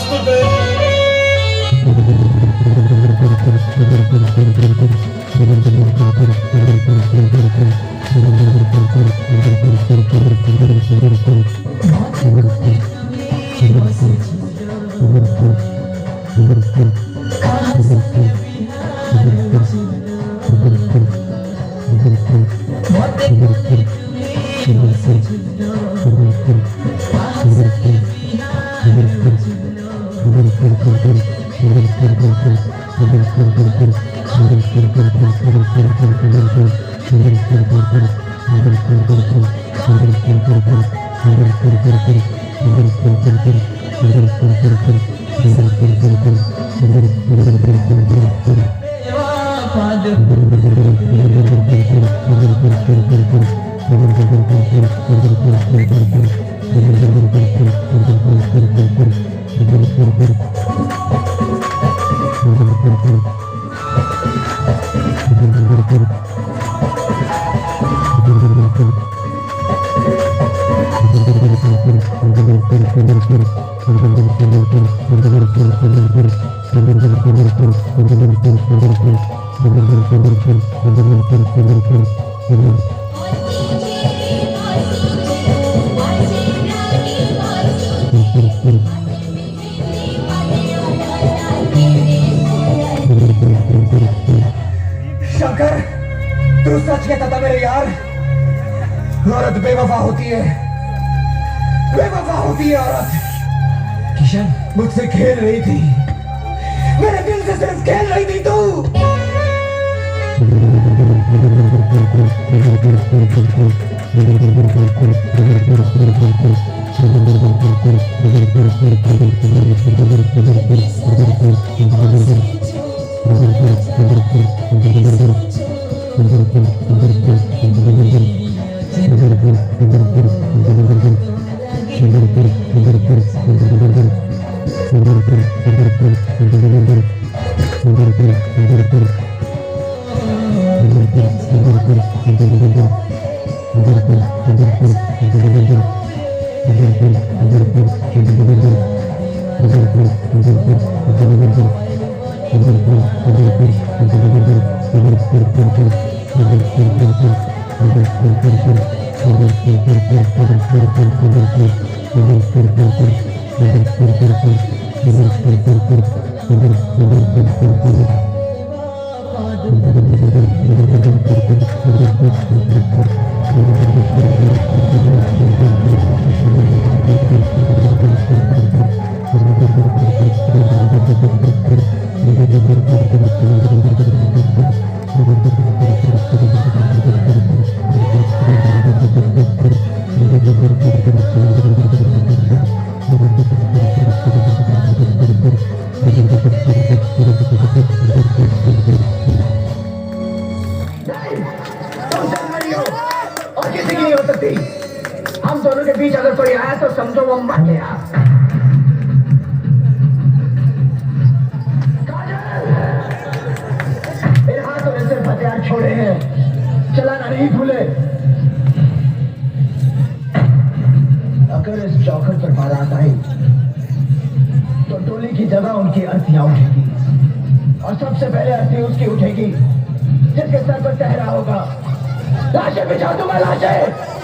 नमोस्तुते। शंकर, तू सच कहता था मेरे यार, औरत बेवफा होती है, बेवफा होती है औरत। किशन मुझसे खेल रही थी, मेरे दिल से सिर्फ खेल रही थी तू। हम दोनों के बीच अगर कोई आया तो समझो वो मर गया। मेरे हाथों में सिर्फ हथियार छोड़े हैं, चलाना नहीं भूले। अगर इस चौखट पर बारात आई तो टोली की जगह उनकी अर्थियां उठेगी, और सबसे पहले अर्थी उसकी उठेगी जिसके सर पर टहरा होगा। लाशें बिछा दूंगा, लाशें।